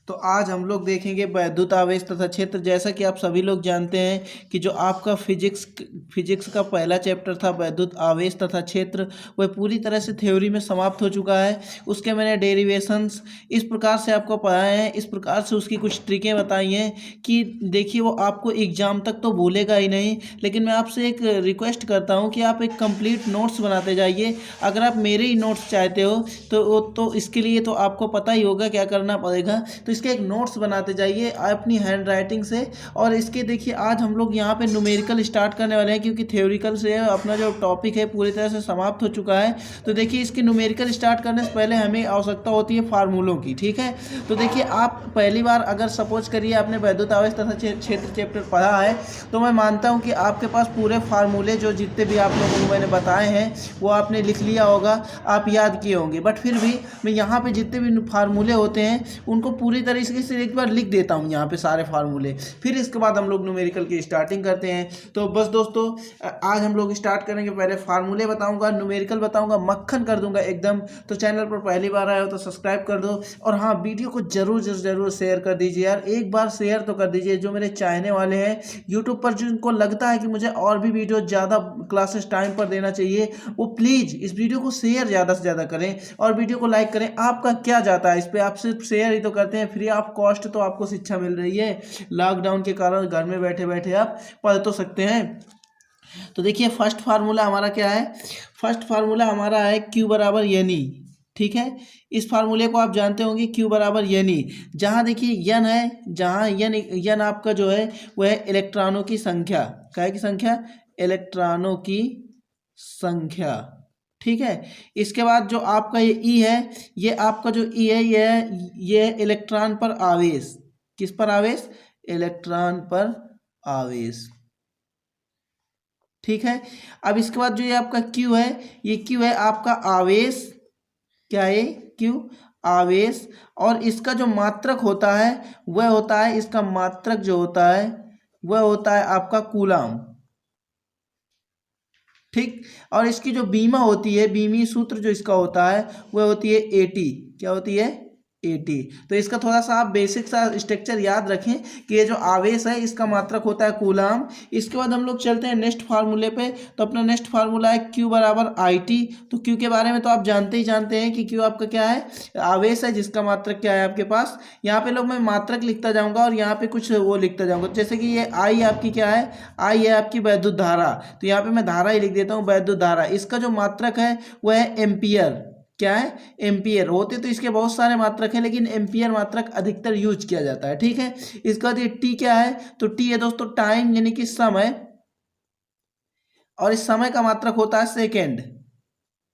तो आज हम लोग देखेंगे वैद्युत आवेश तथा क्षेत्र। जैसा कि आप सभी लोग जानते हैं कि जो आपका फिजिक्स का पहला चैप्टर था वैद्युत आवेश तथा क्षेत्र, वह पूरी तरह से थ्योरी में समाप्त हो चुका है। उसके मैंने डेरिवेशंस इस प्रकार से आपको पढ़ाए हैं, इस प्रकार से उसकी कुछ ट्रिकें बताई हैं कि देखिए वो आपको एग्जाम तक तो भूलेगा ही नहीं, लेकिन मैं आपसे एक रिक्वेस्ट करता हूँ कि आप एक कंप्लीट नोट्स बनाते जाइए। अगर आप मेरे ही नोट्स चाहते हो तो इसके लिए तो आपको पता ही होगा क्या करना पड़ेगा। तो इसके एक नोट्स बनाते जाइए अपनी हैंड राइटिंग से। और इसके देखिए आज हम लोग यहाँ पे न्यूमेरिकल स्टार्ट करने वाले हैं, क्योंकि थ्योरिकल से अपना जो टॉपिक है पूरी तरह से समाप्त हो चुका है। तो देखिए इसके न्यूमेरिकल स्टार्ट करने से पहले हमें आवश्यकता होती है फार्मूलों की, ठीक है। तो देखिए आप पहली बार अगर सपोज करिए आपने वैद्युत आवेश तथा क्षेत्र चैप्टर पढ़ा है, तो मैं मानता हूँ कि आपके पास पूरे फार्मूले जो जितने भी आप लोगों को मैंने बताए हैं वो आपने लिख लिया होगा, आप याद किए होंगे। बट फिर भी मैं यहाँ पे जितने भी फार्मूले होते हैं उनको पूरी तरीके से एक बार लिख देता हूँ यहाँ पे सारे फार्मूले, फिर इसके बाद हम लोग न्यूमेरिकल की स्टार्टिंग करते हैं। तो बस दोस्तों आज हम लोग स्टार्ट करेंगे। पहले फार्मूले बताऊंगा, न्यूमेरिकल बताऊंगा, मक्खन कर दूंगा एकदम। तो चैनल पर पहली बार आए हो तो सब्सक्राइब कर दो, और हाँ वीडियो को जरूर शेयर कर दीजिए यार, एक बार शेयर तो कर दीजिए। जो मेरे चाहने वाले हैं यूट्यूब पर, जिनको लगता है कि मुझे और भी वीडियो ज़्यादा क्लासेस टाइम पर देना चाहिए, वो प्लीज़ इस वीडियो को शेयर ज़्यादा से ज़्यादा करें और वीडियो को लाइक करें। आपका क्या जाता है इस पर, आप सिर्फ शेयर ही तो करते हैं, फ्री ऑफ कॉस्ट तो आपको शिक्षा मिल रही है। लॉकडाउन के कारण घर में बैठे बैठे आप पढ़ तो सकते हैं। तो देखिए फर्स्ट फार्मूला हमारा क्या है, फर्स्ट फार्मूला हमारा है Q बराबर यानी, ठीक है। इस फार्मूले को आप जानते होंगे, Q बराबर यानी, जहाँ देखिए यन है, जहाँ यन आपका जो है वह है इलेक्ट्रॉनों की संख्या। क्या है की संख्या? इलेक्ट्रॉनों की संख्या, ठीक है। इसके बाद जो आपका ये ई है, ये आपका जो ई है ये इलेक्ट्रॉन पर आवेश। किस पर आवेश? इलेक्ट्रॉन पर आवेश, ठीक है। अब इसके बाद जो ये आपका क्यू है, ये क्यू है आपका आवेश। क्या है? क्यू आवेश। और इसका जो मात्रक होता है वह होता है, इसका मात्रक जो होता है वह होता है आपका कूलाम, ठीक। और इसकी जो बीमा होती है, बीमी सूत्र जो इसका होता है वह होती है एटी। क्या होती है? एटी। तो इसका थोड़ा सा आप बेसिक सा स्ट्रक्चर याद रखें कि ये जो आवेश है इसका मात्रक होता है कूलाम। इसके बाद हम लोग चलते हैं नेक्स्ट फार्मूले पे। तो अपना नेक्स्ट फार्मूला है क्यू बराबर आई टी। तो क्यू के बारे में तो आप जानते ही जानते हैं कि क्यू आपका क्या है? आवेश है जिसका मात्रक क्या है आपके पास। यहाँ पे लोग मैं मात्रक लिखता जाऊंगा और यहाँ पे कुछ वो लिखता जाऊंगा, जैसे कि ये आई आपकी क्या है? आई है आपकी वैद्युत धारा, तो यहाँ पे मैं धारा ही लिख देता हूँ, वैद्युत धारा। इसका जो मात्रक है वह है एम्पियर। क्या है? एम्पियर। होते तो इसके बहुत सारे मात्रक हैं, लेकिन एम्पियर मात्रक अधिकतर यूज किया जाता है, ठीक है। इसके बाद ये टी क्या है? तो टी है दोस्तों टाइम, यानी कि समय, और इस समय का मात्रक होता है सेकेंड,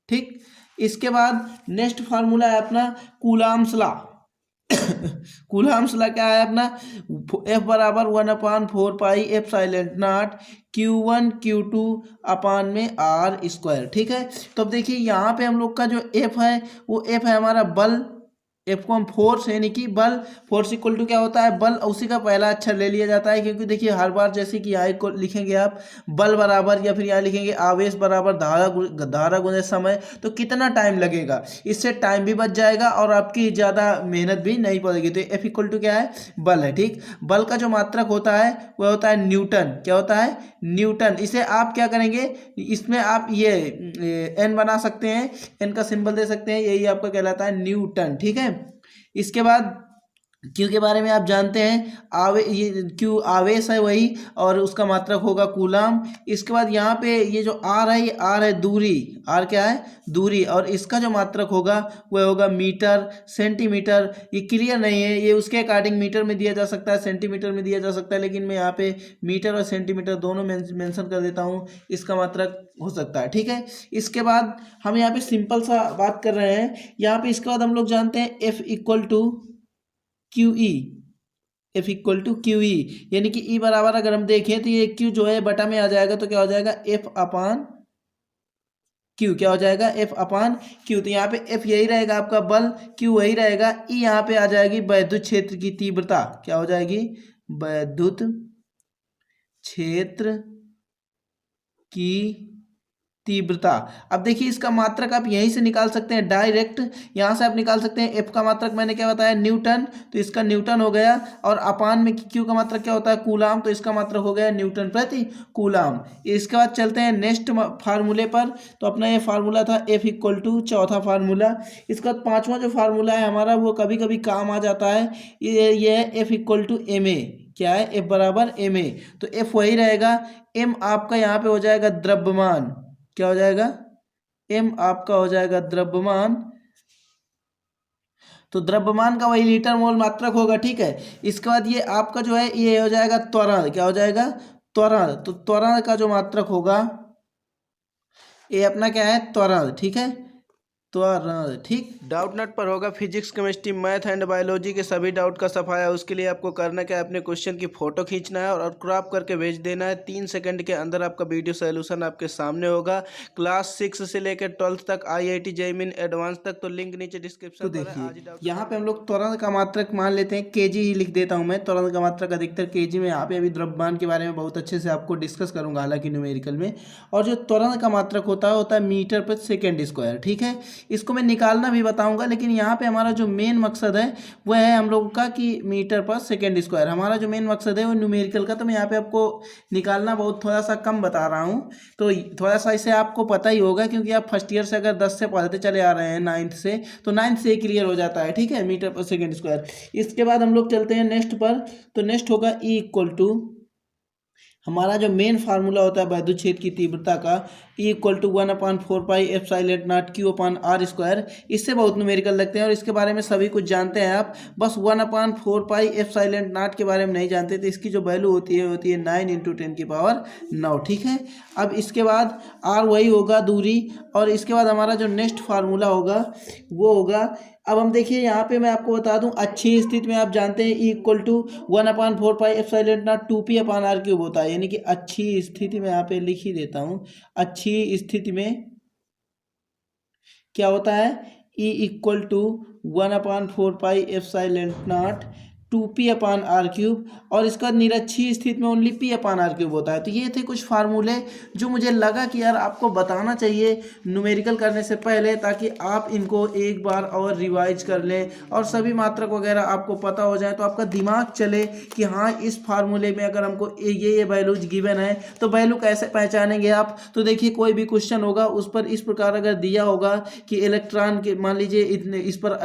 ठीक। इसके बाद नेक्स्ट फार्मूला है अपना कूलाम्स लॉ। कूलाम्स लॉ क्या है अपना? एफ बराबर 1/4 pi F silent naught Q1 Q2 अपान में आर स्क्वायर, ठीक है। तो अब देखिए यहाँ पे हम लोग का जो एफ है वो एफ है हमारा बल। एफ को हम फोर्स, यानी कि बल, फोर्स इक्वल टू क्या होता है? बल। उसी का पहला अक्षर ले लिया जाता है, क्योंकि देखिए हर बार जैसे कि यहाँ को लिखेंगे आप बल बराबर, या फिर यहाँ लिखेंगे आवेश बराबर धारा गुणे समय, तो कितना टाइम लगेगा, इससे टाइम भी बच जाएगा और आपकी ज़्यादा मेहनत भी नहीं पड़ेगी। तो एफ इक्वल टू क्या है? बल है, ठीक। बल का जो मात्रक होता है वह होता है न्यूटन। क्या होता है? न्यूटन। इसे आप क्या करेंगे, इसमें आप ये एन बना सकते हैं, एन का सिंबल दे सकते हैं, यही आपका कहलाता है न्यूटन, ठीक है। इसके बाद क्यू के बारे में आप जानते हैं, ये क्यू आवेश है वही, और उसका मात्रक होगा कूलाम। इसके बाद यहाँ पे ये जो आर है, ये आर है दूरी। आर क्या है? दूरी। और इसका जो मात्रक होगा वह होगा मीटर, सेंटीमीटर। ये क्लियर नहीं है, ये उसके अकॉर्डिंग मीटर में दिया जा सकता है, सेंटीमीटर में दिया जा सकता है, लेकिन मैं यहाँ पे मीटर और सेंटीमीटर दोनों मेंशन कर देता हूँ, इसका मात्रक हो सकता है, ठीक है। इसके बाद हम यहाँ पे सिंपल सा बात कर रहे हैं यहाँ पे। इसके बाद हम लोग जानते हैं F equal to Q E. F equal to Q E, यानी कि ई बराबर अगर हम देखें तो ये क्यू जो है बटा में आ जाएगा, तो क्या हो जाएगा? एफ अपान क्यू। क्या हो जाएगा? एफ अपान क्यू। तो यहाँ पे एफ यही रहेगा आपका बल, क्यू वही रहेगा, ई यहाँ पे आ जाएगी वैद्युत क्षेत्र की तीव्रता। क्या हो जाएगी? वैद्युत क्षेत्र की तीव्रता। अब देखिए इसका मात्रक आप यहीं से निकाल सकते हैं डायरेक्ट, यहाँ से आप निकाल सकते हैं। एफ का मात्रक मैंने क्या बताया, न्यूटन, तो इसका न्यूटन हो गया। और अपान में क्यू का मात्रक क्या होता है, कूलाम, तो इसका मात्रक हो गया न्यूटन प्रति कूलाम। इसके बाद चलते हैं नेक्स्ट फार्मूले पर। तो अपना ये फार्मूला था एफ इक्वल टू, चौथा फार्मूला। इसका बाद पाँचवा जो फार्मूला है हमारा वो कभी कभी काम आ जाता है, ये है F equal to M A. क्या है, एफ बराबर एम ए। तो एफ वही रहेगा, एम आपका यहाँ पे हो जाएगा द्रव्यमान। क्या हो जाएगा, एम आपका हो जाएगा द्रव्यमान। तो द्रव्यमान का वही लीटर मोल मात्रक होगा, ठीक है। इसके बाद ये आपका जो है ये हो जाएगा त्वरण। क्या हो जाएगा, त्वरण। तो त्वरण का जो मात्रक होगा ये अपना क्या है, त्वरण, ठीक है, त्वरण, ठीक। डाउट नट पर होगा physics, chemistry, math and biology के सभी डाउट का सफाया। उसके लिए आपको करना क्या है, अपने क्वेश्चन की फोटो खींचना है और क्रॉप करके भेज देना है। 3 सेकंड के अंदर आपका वीडियो सोल्यूशन आपके सामने होगा। क्लास 6 से लेकर 12th तक, IIT JEE मेन एडवांस तक, तो लिंक नीचे डिस्क्रिप्शन पर है। देखिए यहाँ पे हम लोग त्वरण का मात्रक मान लेते हैं, केजी ही लिख देता हूँ मैं। त्वरण का मात्रक अधिकतर केजी में, यहाँ पे अभी द्रव्यमान के बारे में बहुत अच्छे से आपको डिस्कस करूंगा हालांकि न्यूमेरिकल में। और जो त्वरण का मात्रक होता है मीटर पर सेकेंड स्क्वायर, ठीक है। इसको मैं निकालना भी बताऊंगा, लेकिन यहाँ पे हमारा जो मेन मकसद है वह है हम लोगों का कि मीटर पर सेकेंड स्क्वायर हमारा जो मेन मकसद है वो न्यूमेरिकल का। तो मैं यहाँ पे आपको निकालना बहुत थोड़ा सा कम बता रहा हूँ, तो थोड़ा सा इसे आपको पता ही होगा क्योंकि आप फर्स्ट ईयर से अगर 10 से पढ़ते चले आ रहे हैं 9th से, तो 9th से क्लियर हो जाता है, ठीक है, मीटर पर सेकेंड स्क्वायर। इसके बाद हम लोग चलते हैं नेक्स्ट पर। तो नेक्स्ट होगा ई इक्वल टू, हमारा जो मेन फार्मूला होता है वैद्युत क्षेत्र की तीव्रता का, E equal to 1/4 epsilon naught Q upon R square. इससे बहुत न्यूमेरिकल लगते हैं और इसके बारे में सभी कुछ जानते हैं आप, बस 1/4 एप्सिलॉन नॉट के बारे में नहीं जानते। तो इसकी जो वैल्यू होती है 9 × 10⁹, ठीक है। अब इसके बाद R वही होगा दूरी, और इसके बाद हमारा जो नेक्स्ट फार्मूला होगा वो होगा, अब हम देखिए यहाँ पे मैं आपको बता दूं, अच्छी स्थिति में आप जानते हैं E equal to 1/4 epsilon naught 2P upon R³ होता है, यानी कि अच्छी स्थिति में यहाँ पे लिख ही देता हूँ। अच्छी स्थिति में क्या होता है, E equal to 1/4 epsilon naught 2P upon R³, और इसका निरक्षी स्थिति में ओनली P अपान R³ होता है। तो ये थे कुछ फार्मूले जो मुझे लगा कि यार आपको बताना चाहिए न्यूमेरिकल करने से पहले, ताकि आप इनको एक बार और रिवाइज कर लें और सभी मात्रक वगैरह आपको पता हो जाए, तो आपका दिमाग चले कि हाँ इस फार्मूले में अगर हमको ये वैल्यूज गिवन है तो वैल्यू कैसे पहचानेंगे आप। तो देखिए कोई भी क्वेश्चन होगा उस पर इस प्रकार अगर दिया होगा कि इलेक्ट्रॉन के, मान लीजिए इतने, इस पर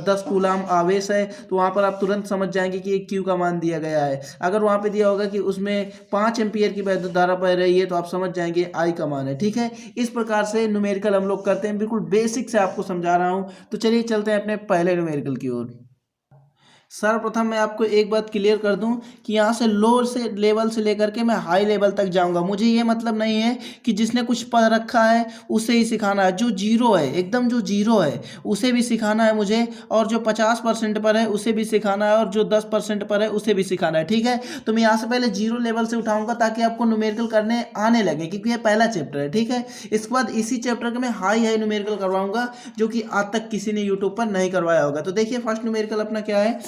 10 कूलाम आवेश है, तो वहाँ पर आप तुरंत समझ जाएंगे कि Q का मान दिया गया है। अगर वहां पे दिया होगा कि उसमें 5 एम्पियर की वैद्युत धारा बह रही है, तो आप समझ जाएंगे I का मान है, ठीक है। इस प्रकार से न्यूमेरिकल हम लोग करते हैं, बिल्कुल बेसिक से आपको समझा रहा हूं। तो चलिए चलते हैं अपने पहले न्यूमेरिकल की ओर। सर्वप्रथम मैं आपको एक बात क्लियर कर दूं कि यहाँ से लो से लेवल से लेकर के मैं हाई लेवल तक जाऊंगा। मुझे ये मतलब नहीं है कि जिसने कुछ पढ़ रखा है उसे ही सिखाना है, जो जीरो है, एकदम जो जीरो है उसे भी सिखाना है मुझे, और जो 50% पर है उसे भी सिखाना है, और जो 10% पर है उसे भी सिखाना है, ठीक है। तो मैं यहाँ से पहले जीरो लेवल से उठाऊंगा ताकि आपको न्यूमेरिकल करने आने लगे, क्योंकि ये पहला चैप्टर है, ठीक है। इसके बाद इसी चैप्टर के मैं हाई न्यूमेरिकल करवाऊंगा, जो कि आज तक किसी ने यूट्यूब पर नहीं करवाया होगा। तो देखिए फर्स्ट न्यूमेरिकल अपना क्या है,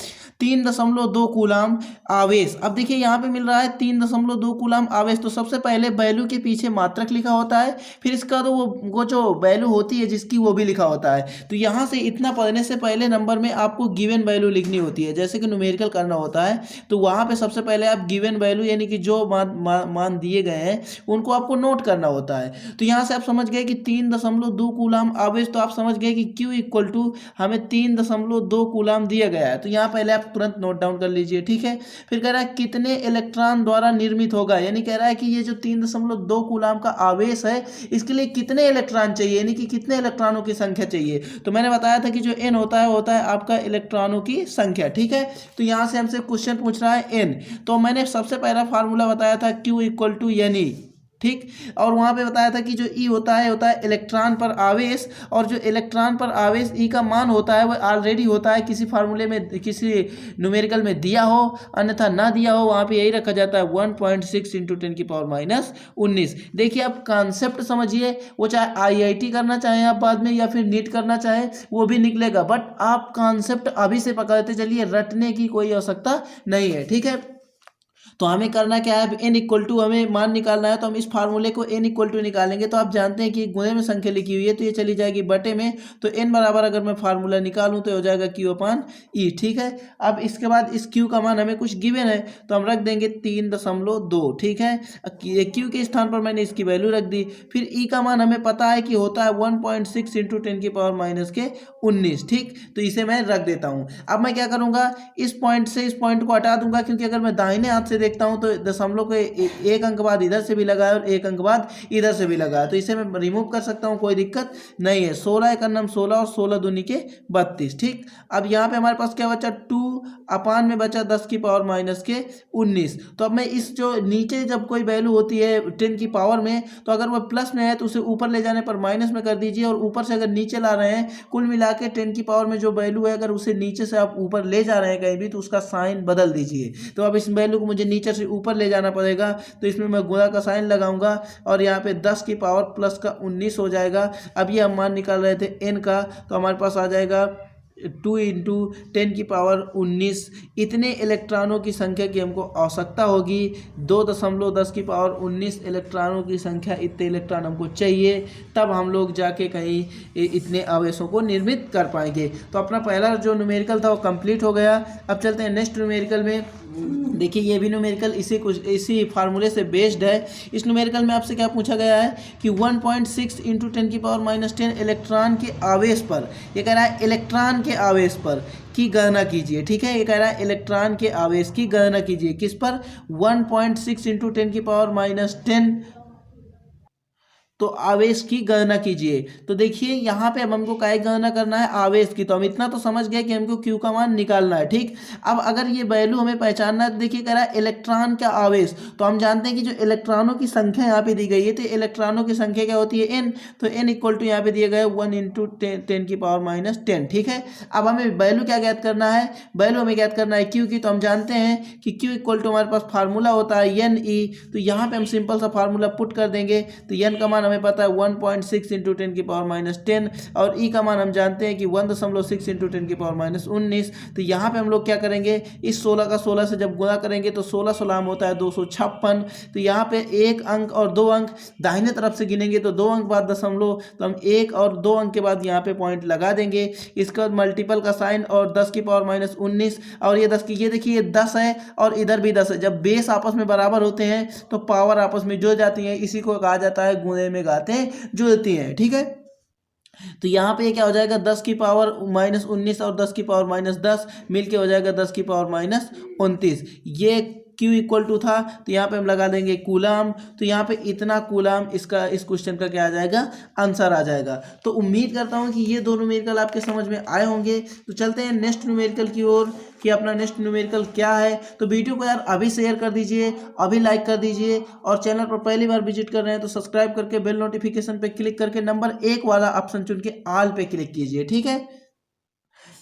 3.2 कूलाम आवेश। अब देखिए यहाँ पे मिल रहा है 3.2 कूलाम आवेश। तो सबसे पहले वैल्यू के पीछे मात्रक लिखा होता है, फिर इसका तो वो जो वैल्यू होती है जिसकी वो भी लिखा होता है। तो यहाँ से इतना पढ़ने से पहले नंबर में आपको गिवन वैल्यू लिखनी होती है, जैसे कि न्यूमेरिकल करना होता है। तो वहाँ पे सबसे पहले आप गिवन वैल्यू यानी कि जो मान दिए गए हैं उनको आपको नोट करना होता है। तो यहाँ से आप समझ गए कि 3.2 कूलाम आवेश, तो आप समझ गए कि Q इक्वल टू हमें 3.2 कूलाम दिया गया है। तो यहाँ पहले आप तुरंत नोट डाउन कर लीजिए, ठीक है। फिर कह रहा है कितने इलेक्ट्रॉन द्वारा निर्मित होगा, यानी कह रहा है कि ये जो 3.2 कूलाम का आवेश है इसके लिए कितने इलेक्ट्रॉन चाहिए, यानी कि कितने इलेक्ट्रॉनों की संख्या चाहिए। तो मैंने बताया था कि जो n होता है आपका इलेक्ट्रॉनों की संख्या, ठीक है। तो यहां से हमसे क्वेश्चन पूछ रहा है n, तो मैंने सबसे पहला फार्मूला बताया था Q इक्वल टू Ne, ठीक। और वहां पे बताया था कि जो E होता है इलेक्ट्रॉन पर आवेश, और जो इलेक्ट्रॉन पर आवेश E का मान होता है वो ऑलरेडी होता है किसी फार्मूले में, किसी न्यूमेरिकल में दिया हो, अन्यथा ना दिया हो वहां पे यही रखा जाता है 1.6 × 10⁻19। देखिए आप कॉन्सेप्ट समझिए, वो चाहे IIT करना चाहें आप बाद में या फिर नीट करना चाहें वो भी निकलेगा, बट आप कॉन्सेप्ट अभी से पकड़ते चलिए, रटने की कोई आवश्यकता नहीं है, ठीक है। तो हमें करना क्या है, n इक्वल टू हमें मान निकालना है, तो हम इस फार्मूले को n इक्वल टू निकालेंगे। तो आप जानते हैं कि गुणे में संख्या लिखी हुई है तो ये चली जाएगी बटे में, तो n बराबर अगर मैं फार्मूला निकालूं तो हो जाएगा q अपान ई। ठीक है, अब इसके बाद इस q का मान हमें कुछ गिवन है तो हम रख देंगे 3.2। ठीक है, q के स्थान पर मैंने इसकी वैल्यू रख दी। फिर e का मान हमें पता है कि होता है 1.6 इंटू 10⁻⁻19। ठीक, तो इसे मैं रख देता हूँ। अब मैं क्या करूँगा, इस पॉइंट से इस पॉइंट को हटा दूंगा, क्योंकि अगर मैं दाहिने हाथ से देखता हूं तो दशमलव को एक अंक बाद इधर से भी लगा है और एक अंक बाद इधर से भी लगा है, तो इसे मैं रिमूव कर सकता हूं, कोई दिक्कत नहीं है। 16 एक अन्नम 16 और 16 दूनी के 32। ठीक, अब यहाँ पे हमारे पास क्या बचा, 2 अपान में बचा 10⁻⁻19। तो अब मैं इस जो नीचे जब कोई वैल्यू होती है 10 की पावर में, तो अगर वह प्लस में है तो उसे ऊपर ले जाने पर माइनस में कर दीजिए, और ऊपर से अगर नीचे ला रहे हैं, कुल मिला के 10 की पावर में जो वैल्यू है अगर उसे नीचे से आप ऊपर ले जा रहे हैं कहीं भी, तो उसका साइन बदल दीजिए। तो अब इस वैल्यू को मुझे नीचे से ऊपर ले जाना पड़ेगा, तो इसमें मैं गुणा का साइन लगाऊंगा और यहाँ पे 10 की पावर प्लस का 19 हो जाएगा। अब ये हम मान निकाल रहे थे n का, तो हमारे पास आ जाएगा 2 इंटू 10⁻19। इतने इलेक्ट्रॉनों की संख्या की हमको आवश्यकता होगी। 2.10⁻19 इलेक्ट्रॉनों की संख्या, इतने इलेक्ट्रॉन हमको चाहिए, तब हम लोग जाके कहीं इतने आवेशों को निर्मित कर पाएंगे। तो अपना पहला जो न्यूमेरिकल था वो कंप्लीट हो गया। अब चलते हैं नेक्स्ट न्यूमेरिकल में। देखिए ये भी न्यूमेरिकल इसी फार्मूले से बेस्ड है। इस न्यूमेरिकल में आपसे क्या पूछा गया है कि 1.6 इंटू 10⁻⁻10 इलेक्ट्रॉन के आवेश पर, ये कह रहा है इलेक्ट्रॉन के आवेश पर की गणना कीजिए। ठीक है, ये कह रहा है इलेक्ट्रॉन के आवेश की गणना कीजिए, किस पर, 1.6 इंटू 10⁻⁻10, तो आवेश की गणना कीजिए। तो देखिए यहाँ पे अब हमको क्या गणना करना है, आवेश की। तो हम इतना तो समझ गए कि हमको Q का मान निकालना है। ठीक, अब अगर ये वैल्यू हमें पहचानना है तो देखिए कह रहा है इलेक्ट्रॉन का आवेश, तो हम जानते हैं कि जो इलेक्ट्रॉनों की संख्या यहाँ पे दी गई है, तो इलेक्ट्रॉनों की संख्या क्या होती है, n। तो n इक्वल टू यहाँ पे दिया गया है 1 इंटू 10⁻⁻10। ठीक है, अब हमें वैल्यू क्या ज्ञात करना है, वैल्यू हमें ज्ञात करना है Q की। तो हम जानते हैं कि Q इक्वल टू हमारे पास फार्मूला होता है NE। तो यहाँ पे हम सिंपल सा फार्मूला पुट कर देंगे, तो n का मान हमें पता है 1.6 इंटू 10⁻⁻10, और ई का मान हम जानते हैं कि 1.6 इंटू 10⁻⁻19। तो यहाँ पे हम लोग क्या करेंगे, इस 16 का 16 से जब गुणा करेंगे तो 16 16 होता है 256। तो यहाँ पे एक अंक और दो अंक दाहिने तरफ से गिनेंगे तो 2 अंक बाद दशमलव, तो हम 1 और 2 अंक के बाद यहाँ पे पॉइंट लगा देंगे। इसका मल्टीपल का साइन और 10⁻⁻19, और ये 10 की, ये देखिए ये 10 है और इधर भी 10 है। जब बेस आपस में बराबर होते हैं तो पावर आपस में जुड़ जाती है, इसी को कहा जाता है गुणे में गाते जुड़ती हैं। ठीक है, तो यहाँ पे क्या हो जाएगा, 10 की पावर -19 और 10 की पावर -10 मिलके हो जाएगा 10 की पावर -29। ये Q इक्वल टू था, तो यहाँ पे हम लगा देंगे कूलाम। तो यहाँ पे इतना कूलाम इसका, इस क्वेश्चन का क्या आ जाएगा, आंसर आ जाएगा। तो उम्मीद करता हूँ कि ये दोनों न्यूमेरिकल आपके समझ में आए होंगे। तो चलते हैं नेक्स्ट न्यूमेरिकल की ओर कि अपना नेक्स्ट न्यूमेरिकल क्या है। तो वीडियो को यार अभी शेयर कर दीजिए, अभी लाइक कर दीजिए, और चैनल पर पहली बार विजिट कर रहे हैं तो सब्सक्राइब करके बेल नोटिफिकेशन पे क्लिक करके नंबर 1 वाला ऑप्शन चुन के ऑल पे क्लिक कीजिए। ठीक है,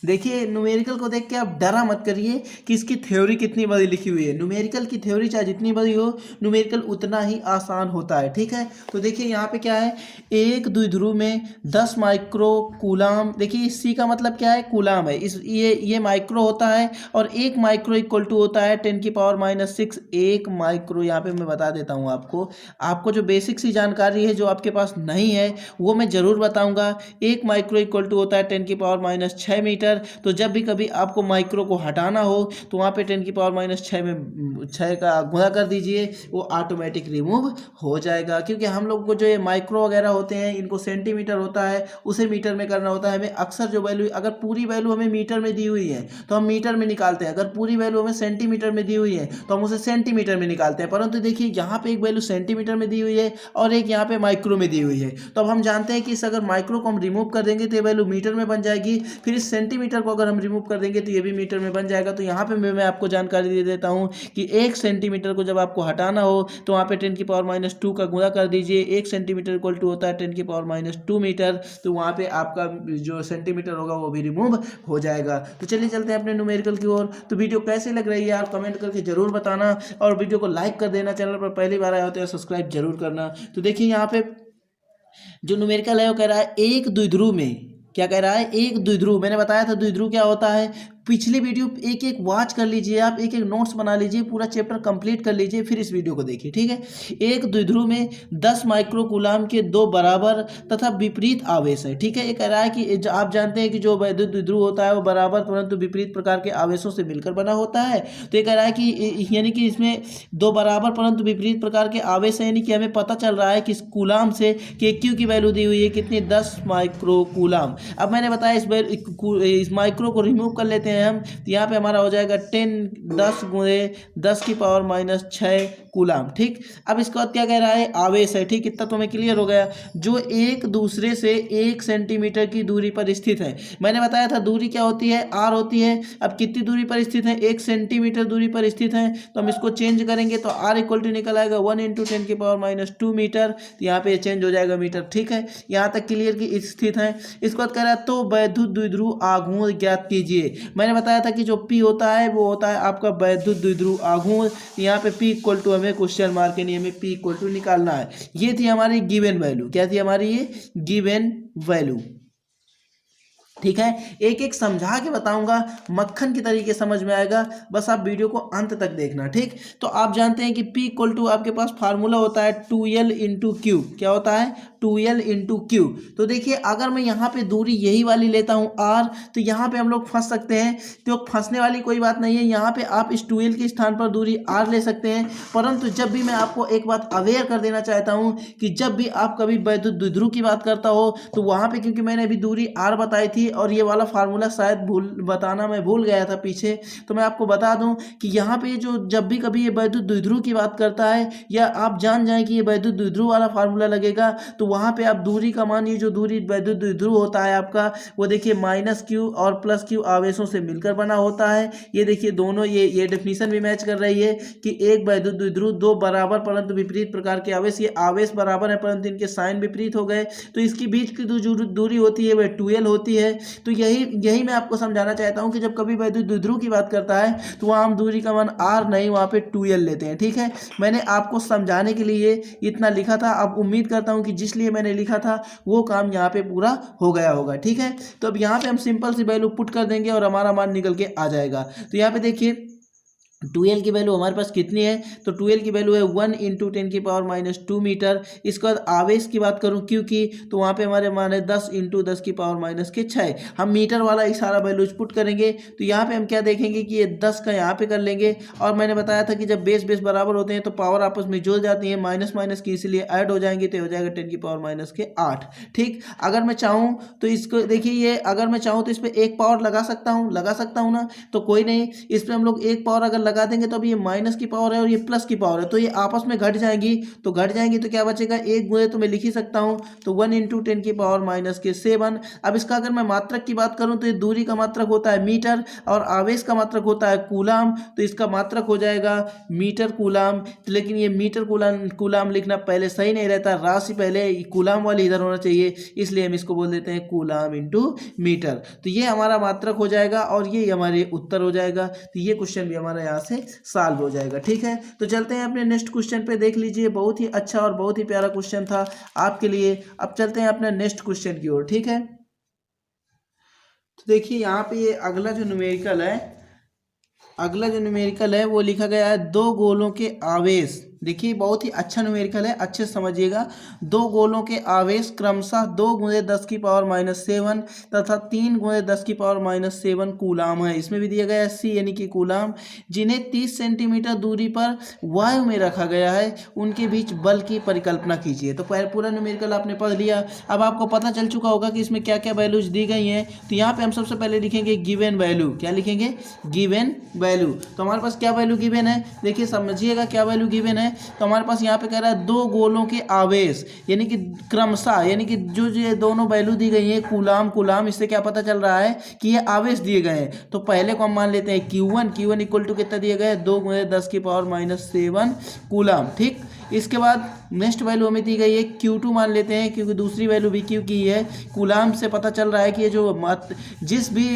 देखिए न्यूमेरिकल को देख के आप डरा मत करिए कि इसकी थ्योरी कितनी बड़ी लिखी हुई है। न्यूमेरिकल की थ्योरी चाहे जितनी बड़ी हो, न्यूमेरिकल उतना ही आसान होता है। ठीक है, तो देखिए यहाँ पे क्या है, एक द्विध्रुव में 10 माइक्रो कूलाम। देखिए सी का मतलब क्या है, कूलाम है। इस ये माइक्रो होता है, और 1 माइक्रो इक्वल टू होता है 10⁻⁻6। 1 माइक्रो यहाँ पे मैं बता देता हूँ आपको जो बेसिक सी जानकारी है जो आपके पास नहीं है वो मैं ज़रूर बताऊँगा। 1 माइक्रो इक्वल टू होता है 10⁻⁻6 मीटर। तो जब भी कभी आपको माइक्रो को हटाना हो तो वहाँ पे 10⁻⁻6 में 6 का गुणा कर दीजिए, वो ऑटोमेटिक रिमूव हो जाएगा। क्योंकि हम लोग को जो ये माइक्रो वगैरह होते हैं इनको सेंटीमीटर होता है, उसे मीटर में करना होता है। हमें अक्सर जो वैल्यू, अगर पूरी वैल्यू हमें मीटर में दी हुई है तो हम मीटर में निकालते हैं, अगर पूरी वैल्यू हमें सेंटीमीटर में दी हुई है तो हम उसे सेंटीमीटर में निकालते हैं। परंतु देखिए यहाँ पे एक वैल्यू सेंटीमीटर में दी हुई है और एक यहाँ पे माइक्रो में दी हुई है। तो अब हम जानते हैं कि इस अगर माइक्रो को हम रिमूव कर देंगे तो ये वैल्यू मीटर में बन जाएगी, फिर इस सेंटीमीटर को अगर हम रिमूव कर देंगे तो ये भी मीटर में बन जाएगा। तो यहाँ पे मैं आपको जानकारी दे देता हूँ कि 1 सेंटीमीटर को जब आपको हटाना हो तो वहाँ पे 10⁻⁻2 का गुणा कर दीजिए। 1 सेंटीमीटर इक्वल टू होता है 10⁻⁻2 मीटर। तो वहाँ पे आपका जो सेंटीमीटर होगा वो भी रिमूव हो जाएगा। तो चलिए चलते हैं अपने न्यूमेरिकल की ओर। तो वीडियो कैसी लग रही है आप कमेंट करके जरूर बताना, और वीडियो को लाइक कर देना। चैनल पर पहली बार आए होते हैं सब्सक्राइब जरूर करना। तो देखिए यहाँ पे जो न्यूमेरिकल है वो कह रहा है एक द्विध्रुव में, क्या कह रहा है, एक द्विध्रुव। मैंने बताया था द्विध्रुव क्या होता है, पिछली वीडियो एक एक वॉच कर लीजिए, आप एक एक नोट्स बना लीजिए, पूरा चैप्टर कंप्लीट कर लीजिए, फिर इस वीडियो को देखिए, ठीक है। एक द्विध्रुव में 10 माइक्रोकूलाम के दो बराबर तथा विपरीत आवेश है, ठीक है। ये कह रहा है कि आप जानते हैं कि जो वैद्युत द्विध्रुव होता है वो बराबर परंतु विपरीत प्रकार के आवेशों से मिलकर बना होता है। तो ये कह रहा है कि यानी कि इसमें दो बराबर परंतु विपरीत प्रकार के आवेश है, यानी कि हमें पता चल रहा है कि इस कूलाम से कि क्यू की वैल्यू दी हुई है कितनी, 10 माइक्रोकूलाम। अब मैंने बताया इस माइक्रो को रिमूव कर लेते हैं हम, तो यहाँ पे हमारा हो जाएगा 10 गुणे 10 की पावर माइनस 6 कूलाम, ठीक। अब इसके बाद क्या कह रहा है, आवेश है, ठीक। इतना तो हमें क्लियर हो गया, जो एक दूसरे से 1 सेंटीमीटर की दूरी पर स्थित है। मैंने बताया था दूरी क्या होती है, आर होती है। अब कितनी दूरी पर स्थित है, 1 सेंटीमीटर दूरी पर स्थित है, तो हम इसको चेंज करेंगे तो आर इक्वल टू निकल आएगा 1 × 10 की पावर माइनस 2 मीटर। तो यहाँ पे चेंज हो जाएगा मीटर, ठीक है। यहाँ तक क्लियर की स्थित है। इसके बाद कह रहा है तो वैद्युत द्विध्रुव आघूर्ण ज्ञात कीजिए। मैंने बताया था कि जो पी होता है वो होता है आपका वैद्युत द्विध्रुव आघूर्ण। यहाँ पे पी इक्वल टू हमें क्वेश्चन मार्क के लिए हमें पी इक्वल टू निकालना है। ये थी हमारी गिवन वैल्यू, क्या थी हमारी ये गिवन वैल्यू, ठीक है। एक एक समझा के बताऊंगा, मक्खन की तरीके समझ में आएगा, बस आप वीडियो को अंत तक देखना, ठीक। तो आप जानते हैं कि P इक्वल टू आपके पास फार्मूला होता है 2L × Q। क्या होता है, 2L × Q। तो देखिए अगर मैं यहाँ पे दूरी यही वाली लेता हूँ R, तो यहाँ पे हम लोग फंस सकते हैं। तो फंसने वाली कोई बात नहीं है, यहाँ पे आप इस 2L के स्थान पर दूरी R ले सकते हैं। परंतु जब भी मैं आपको एक बात अवेयर कर देना चाहता हूँ कि जब भी आप कभी वैद्युत द्विध्रुव की बात करता हो तो वहाँ पे, क्योंकि मैंने अभी दूरी R बताई थी और ये वाला फार्मूला शायद बताना मैं भूल गया था पीछे, तो मैं आपको बता दूं कि यहाँ पे जो जब भी कभी ये वैद्युत द्विध्रुव की बात करता है या आप जान जाएं कि ये वैद्युत द्विध्रुव वाला फार्मूला लगेगा, तो वहाँ पे आप दूरी का मान, ये जो दूरी वैद्युत द्विध्रुव होता है आपका, वो देखिए -Q और +Q आवेशों से मिलकर बना होता है। ये देखिए दोनों ये डेफिनेशन भी मैच कर रही है कि एक वैद्युत द्विध्रुव दो बराबर परंतु विपरीत प्रकार के आवेश, ये आवेश बराबर है परंतु इनके साइन विपरीत हो गए, तो इसके बीच की जो दूरी होती है वह 2L होती है। तो यही मैं आपको समझाना चाहता हूं कि जब कभी वैद्युत द्विध्रुव की बात करता है तो वहां हम दूरी का मान R नहीं, वहां पे 2L लेते हैं, ठीक है। मैंने आपको समझाने के लिए इतना लिखा था, अब उम्मीद करता हूं कि जिस लिए मैंने लिखा था वो काम यहाँ पे पूरा हो गया होगा, ठीक है। तो अब यहाँ पे हम सिंपल सी वैल्यू पुट कर देंगे और हमारा मान निकल के आ जाएगा। तो यहाँ पे देखिए 2L की वैल्यू हमारे पास कितनी है, तो 2L की वैल्यू है 1 × 10 की पावर माइनस 2 मीटर। इसके बाद आवेश की बात करूं Q की, तो वहाँ पे हमारे मान है 10 × 10 की पावर माइनस के 6। हम मीटर वाला इशारा वैल्यूज पुट करेंगे तो यहाँ पे हम क्या देखेंगे कि ये 10 का यहाँ पे कर लेंगे। और मैंने बताया था कि जब बेस बराबर होते हैं तो पावर आपस में जुड़ जाती है, माइनस की इसलिए ऐड हो जाएंगे, तो हो जाएगा 10 की पावर माइनस के 8, ठीक। अगर मैं चाहूँ तो इसको देखिए, ये अगर मैं चाहूँ तो इस पर एक पावर लगा सकता हूँ ना, तो कोई नहीं, इस पर हम लोग एक पावर अगर लगा देंगे तो अब ये माइनस की पावर है और ये प्लस की पावर है, तो ये आपस में घट जाएंगी, तो क्या बचेगा, एक गुणे तो मैं लिख ही सकता हूं, तो 1 × 10 की पावर माइनस के 7। अब इसका अगर मैं मात्रक की बात करूं तो ये दूरी का मात्रक होता है मीटर और आवेश का मात्रक होता है कूलाम, तो इसका मात्रक हो जाएगा मीटर कूलाम। लेकिन ये मीटर कूलाम लिखना पहले सही नहीं रहता, राशि पहले कूलाम वाली इधर होना चाहिए, इसलिए हम इसको बोल देते हैं कूलाम × मीटर। तो ये हमारा मात्रक हो जाएगा और ये हमारे उत्तर हो जाएगा। तो ये क्वेश्चन भी हमारा यहाँ से सॉल्व हो जाएगा, ठीक है। तो चलते हैं अपने नेक्स्ट क्वेश्चन पे, देख लीजिए बहुत ही अच्छा और बहुत ही प्यारा क्वेश्चन था आपके लिए। अब चलते हैं अपने नेक्स्ट क्वेश्चन की ओर, ठीक है। तो देखिए यहाँ पे ये अगला जो न्यूमेरिकल है वो लिखा गया है दो गोलों के आवेश। देखिए बहुत ही अच्छा न्यूमेरिकल है, अच्छे से समझिएगा। दो गोलों के आवेश क्रमशः 2 × 10 की पावर माइनस 7 तथा 3 × 10 की पावर माइनस 7 कूलाम है। इसमें भी दिया गया है C यानी कि कूलाम, जिन्हें 30 सेंटीमीटर दूरी पर वायु में रखा गया है, उनके बीच बल की परिकल्पना कीजिए। तो पूरा न्यूमेरिकल आपने पढ़ लिया। अब आपको पता चल चुका होगा कि इसमें क्या क्या वैल्यूज दी गई हैं। तो यहाँ पे हम सबसे पहले लिखेंगे गिवन वैल्यू। क्या लिखेंगे, गिवन वैल्यू। तो हमारे पास क्या वैल्यू गिवन है, देखिए समझिएगा क्या वैल्यू गिवन है। तो हमारे पास यहाँ पे कह रहा है दो गोलों के आवेश, यानी कि क्रमशः, यानी कि जो ये दोनों वैल्यू दी गई है कूलाम, इससे क्या पता चल रहा है कि ये आवेश दिए गए हैं। तो पहले को हम मान लेते हैं Q1 इक्वल टू कितना दिया गया है, 2 × 10 की पावर माइनस 7 कूलाम, ठीक। इसके बाद नेक्स्ट वैल्यू हमें दी गई है Q2 मान लेते हैं, क्योंकि दूसरी वैल्यू भी Q की है। कूलाम से पता चल रहा है कि ये जो जिस भी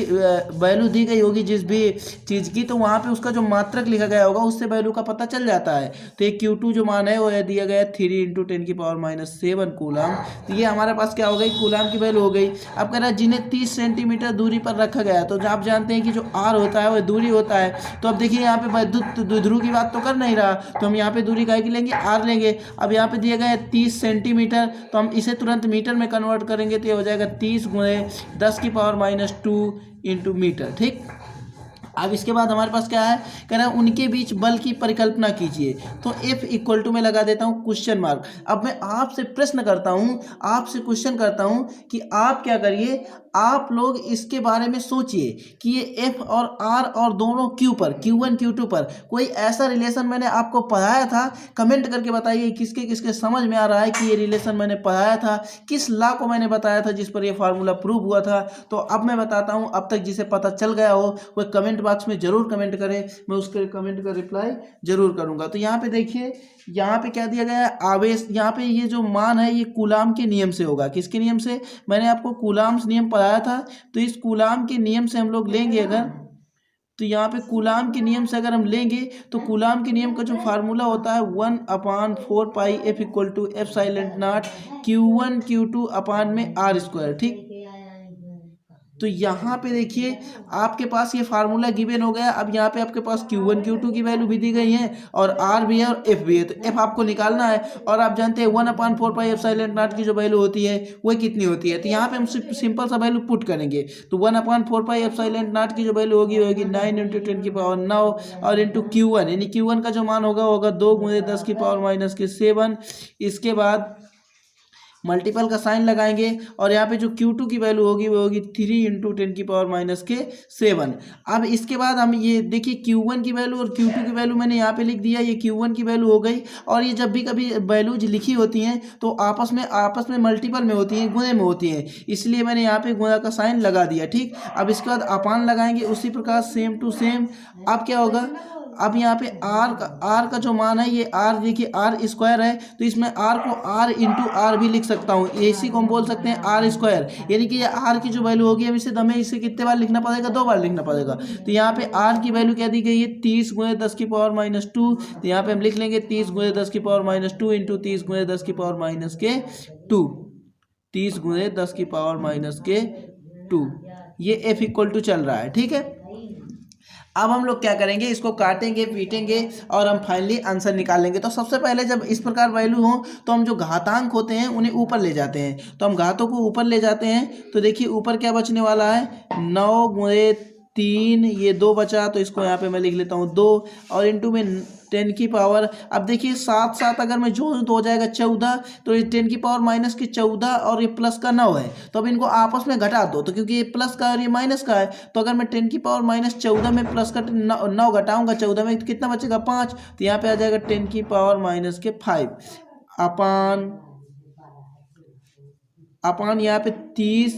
वैल्यू दी गई होगी जिस भी चीज़ की, तो वहाँ पे उसका जो मात्रक लिखा गया होगा उससे वैल्यू का पता चल जाता है। तो ये Q2 जो मान है वो दिया गया है 3 × 10⁻⁷ कूलाम। तो ये हमारे पास क्या हो गई, कूलाम की वैल्यू हो गई। अब कह रहा है जिन्हें 30 सेंटीमीटर दूरी पर रखा गया है, तो आप जानते हैं कि जो R होता है वह दूरी होता है। तो अब देखिए यहाँ पे ध्रुव की बात तो कर नहीं रहा, तो हम यहाँ पे दूरी काहे की लेंगे, R लेंगे। अब यहाँ पे दिया गया है 30 सेंटीमीटर, तो हम इसे तुरंत मीटर में कन्वर्ट करेंगे, तो ये हो जाएगा 30 × 10⁻² इंटू मीटर। ठीक, अब इसके बाद हमारे पास क्या है, कह रहा है उनके बीच बल की परिकल्पना कीजिए। तो F = में लगा देता हूँ क्वेश्चन मार्क। अब मैं आपसे प्रश्न करता हूँ, आपसे क्वेश्चन करता हूँ कि आप क्या करिए, आप लोग इसके बारे में सोचिए कि ये F और R और दोनों Q पर, Q1 Q2 पर कोई ऐसा रिलेशन मैंने आपको पढ़ाया था। कमेंट करके बताइए किसके किसके समझ में आ रहा है कि ये रिलेशन मैंने पढ़ाया था, किस लॉ को मैंने बताया था जिस पर ये फार्मूला प्रूव हुआ था। तो अब मैं बताता हूँ, अब तक जिसे पता चल गया हो वह कमेंट बॉक्स में जरूर कमेंट करें, मैं उसके कमेंट का रिप्लाई जरूर करूंगा। तो यहाँ पे देखिए, यहाँ पे क्या दिया गया है, आवेश। यहाँ पे ये जो मान है ये कूलाम के नियम से होगा। किसके नियम से, मैंने आपको कूलाम्स नियम पढ़ाया था, तो इस कूलाम के नियम से हम लोग लेंगे अगर, तो यहाँ पे कूलाम के नियम से अगर हम लेंगे तो कूलाम के नियम का जो फार्मूला होता है 1/4πF = F�silent0 Q1 Q2 R²। ठीक, तो यहाँ पे देखिए आपके पास ये फार्मूला गिवन हो गया। अब यहाँ पे आपके पास Q1 Q2 की वैल्यू भी दी गई है और R भी है और F भी है, तो F आपको निकालना है। और आप जानते हैं 1/4πF�silent0 की जो वैल्यू होती है वो कितनी होती है, तो यहाँ पे हम सिंपल सा वैल्यू पुट करेंगे। तो 1/4πF�silent0 की जो वैल्यू होगी वो होगी 9 × 10⁻9 और इंटू Q1, यानी Q1 का जो मान होगा वो होगा 2 × 10⁻⁷। इसके बाद मल्टीपल का साइन लगाएंगे और यहाँ पे जो Q2 की वैल्यू होगी वो होगी 3 × 10⁻⁷। अब इसके बाद हम ये देखिए Q1 की वैल्यू और Q2 की वैल्यू मैंने यहाँ पे लिख दिया, ये Q1 की वैल्यू हो गई। और ये जब भी कभी वैल्यूज लिखी होती हैं तो आपस में मल्टीपल में होती हैं, गुणे में होती हैं, इसलिए मैंने यहाँ पे गुणा का साइन लगा दिया। ठीक, अब इसके बाद अपान लगाएंगे, उसी प्रकार सेम टू सेम। अब क्या होगा, अब यहाँ पे R का जो मान है ये R, देखिए R² है, तो इसमें R को R × R भी लिख सकता हूँ, इसी को हम बोल सकते हैं R²। यानी कि ये R की जो वैल्यू होगी, अब हमें इसे कितने बार लिखना पड़ेगा, 2 बार लिखना पड़ेगा। तो यहाँ पे R की वैल्यू क्या दी गई है, 30 × 10⁻²। तो यहाँ पे हम लिख लेंगे 30 × 10⁻² इंटू 30 × 10⁻², 30 × 10⁻²। ये F = चल रहा है। ठीक है, अब हम लोग क्या करेंगे, इसको काटेंगे पीटेंगे और हम फाइनली आंसर निकालेंगे। तो सबसे पहले जब इस प्रकार वैल्यू हो तो हम जो घातांक होते हैं उन्हें ऊपर ले जाते हैं। तो हम घातों को ऊपर ले जाते हैं, तो देखिए ऊपर क्या बचने वाला है, 9 × 3, ये 2 बचा, तो इसको यहाँ पे मैं लिख लेता हूँ 2 और इंटू में 10 की पावर। अब देखिए 7 7 अगर मैं जोड़ूँ तो हो जाएगा 14, तो ये 10 की पावर -14 और ये प्लस का 9 है, तो अब इनको आपस में घटा दो। तो क्योंकि ये प्लस का और ये माइनस का है, तो अगर मैं 10 की पावर -14 में प्लस का 9 घटाऊंगा 14 में, तो कितना बचेगा 5, तो यहाँ पे आ जाएगा 10 की पावर -5 अपान यहाँ पे 30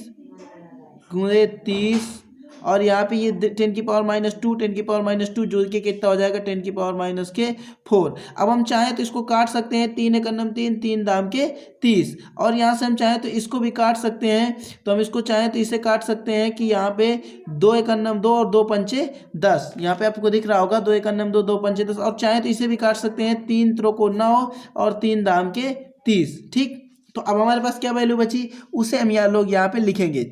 × 30 और यहाँ पे ये 10 की पावर -2 10 की पावर -2 जोड़ के कितना हो जाएगा 10 की पावर -4। अब हम चाहें तो इसको काट सकते हैं, 3 × 3 3 दाम के 30, और यहाँ से हम चाहें तो इसको भी काट सकते हैं। तो हम इसको चाहें तो इसे काट सकते हैं कि यहाँ पे 2 × 2 और 2 × 10, यहाँ पे आपको दिख रहा होगा 2 × 2 2 × 10, और चाहें तो इसे भी काट सकते हैं, 3 × 9 और 3 दाम के 30। ठीक, तो अब हमारे पास क्या वैल्यू बची, उसे हम यहाँ पे लिखेंगे।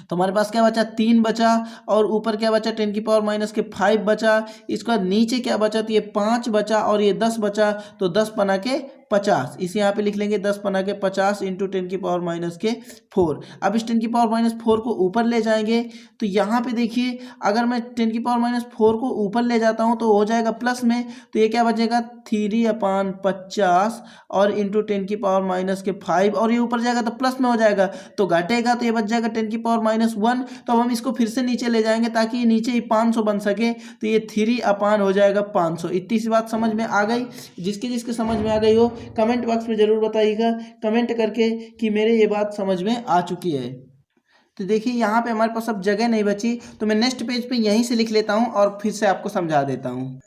तो हमारे पास क्या बचा, 3 बचा, और ऊपर क्या बचा 10 की पावर -5 बचा। इसके बाद नीचे क्या बचा, तो ये 5 बचा और ये 10 बचा, तो 10 पना के 50, इसे यहाँ पे लिख लेंगे 10 पना के 50 इंटू 10 की पावर -4। अब इस 10 की पावर -4 को ऊपर ले जाएंगे, तो यहाँ पे देखिए अगर मैं 10 की पावर -4 को ऊपर ले जाता हूँ तो हो जाएगा प्लस में, तो ये क्या बचेगा 3/50 और इंटू 10 की पावर -5, और ये ऊपर जाएगा तो प्लस में हो जाएगा, तो घटेगा तो ये बच जाएगा 10 की पावर -1। तो अब हम इसको फिर से नीचे ले जाएंगे ताकि ये नीचे ही 500 बन सके, तो ये 3 हो जाएगा 500। इतनी सी बात समझ में आ गई, जिसके जिसके समझ में आ गई हो कमेंट बॉक्स में जरूर बताइएगा कमेंट करके कि मेरे ये बात समझ में आ चुकी है। तो देखिए यहाँ पे हमारे पास अब जगह नहीं बची, तो मैं नेक्स्ट पेज पे यहीं से लिख लेता हूँ और फिर से आपको समझा देता हूँ।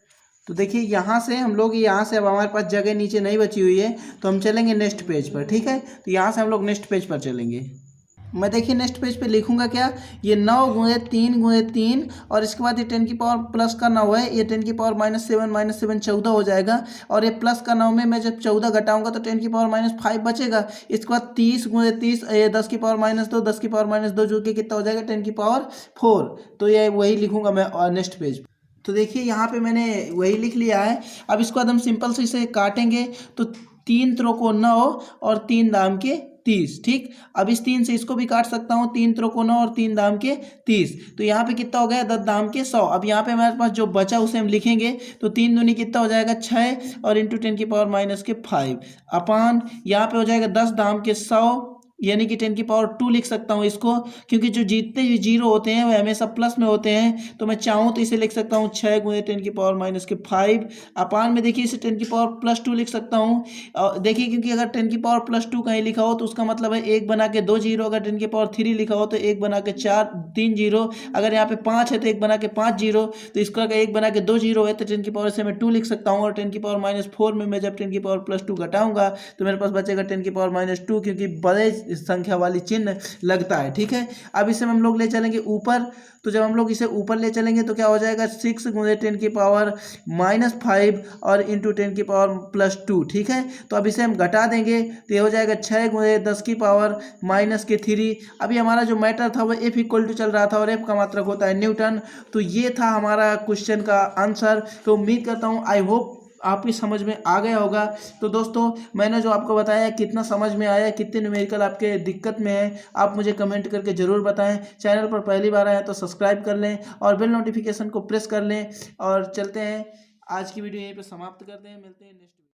तो देखिए यहाँ से हम लोग यहाँ से अब हमारे पास जगह नीचे नहीं बची हुई है, तो हम चलेंगे नेक्स्ट पेज पर। ठीक है, तो यहाँ से हम लोग नेक्स्ट पेज पर चलेंगे। मैं देखिए नेक्स्ट पेज पे लिखूंगा क्या, ये 9 × 3 × 3 और इसके बाद ये 10 की पावर प्लस का 9 है, ये 10 की पावर -7 14 हो जाएगा। और ये प्लस का 9 में मैं जब 14 घटाऊंगा तो 10 की पावर -5 बचेगा। इसके बाद 30 × 30 ये 10 की पावर -2 10 की पावर -2 जो कि कितना हो जाएगा 10 की पावर 4। तो ये वही लिखूंगा मैं नेक्स्ट पेज। तो देखिए यहाँ पे मैंने वही लिख लिया है। अब इसको बाद हम सिंपल से इसे काटेंगे तो 3 त्रिकोण 9 और 3 दाम के 30। ठीक, अब इस 3 से इसको भी काट सकता हूँ, 3 त्रिकोण 9 और 3 दाम के 30। तो यहाँ पे कितना हो गया 10 दाम के 100। अब यहाँ पे हमारे पास जो बचा उसे हम लिखेंगे तो 3 दूनी कितना हो जाएगा 6 और इंटू 10 की पावर -5 अपान यहाँ पे हो जाएगा 10 दाम के 100 यानी कि 10 की पावर 2 लिख सकता हूँ इसको, क्योंकि जो जितने भी जीरो होते हैं वह हमेशा प्लस में होते हैं। तो मैं चाहूँ तो इसे लिख सकता हूँ 6 × 10 की पावर -5 अपान में देखिए इसे 10 की पावर +2 लिख सकता हूँ। देखिए क्योंकि अगर 10 की पावर +2 कहीं लिखा हो तो उसका मतलब है 1 बना के 2 जीरो, अगर 10 की पावर 3 लिखा हो तो 1 बना के 3 जीरो, अगर यहाँ पे 5 है तो 1 बना के 5 जीरो, तो इसका अगर 1 बना के 2 जीरो है तो 10 की पावर से मैं 2 लिख सकता हूँ। और 10 की पावर -4 में मैं जब 10 की पावर +2 घटाऊंगा तो मेरे पास बचेगा 10 की पावर -2, क्योंकि बड़े संख्या वाली चिन्ह लगता है। ठीक है, अब इसे हम लोग ले चलेंगे ऊपर। तो जब हम लोग इसे ऊपर ले चलेंगे तो क्या हो जाएगा 6 × 10 की पावर -5 और इंटू 10 की पावर +2। ठीक है, तो अब इसे हम घटा देंगे तो ये हो जाएगा 6 × 10 की पावर -3। अभी हमारा जो मैटर था वो F = चल रहा था और F का मात्रक होता है न्यूटन। तो ये था हमारा क्वेश्चन का आंसर। तो उम्मीद करता हूँ आई होप आपकी समझ में आ गया होगा। तो दोस्तों मैंने जो आपको बताया कितना समझ में आया, कितने न्यूमेरिकल आपके दिक्कत में है, आप मुझे कमेंट करके ज़रूर बताएं। चैनल पर पहली बार आए तो सब्सक्राइब कर लें और बेल नोटिफिकेशन को प्रेस कर लें। और चलते हैं, आज की वीडियो यहीं पे समाप्त करते हैं, मिलते हैं नेक्स्ट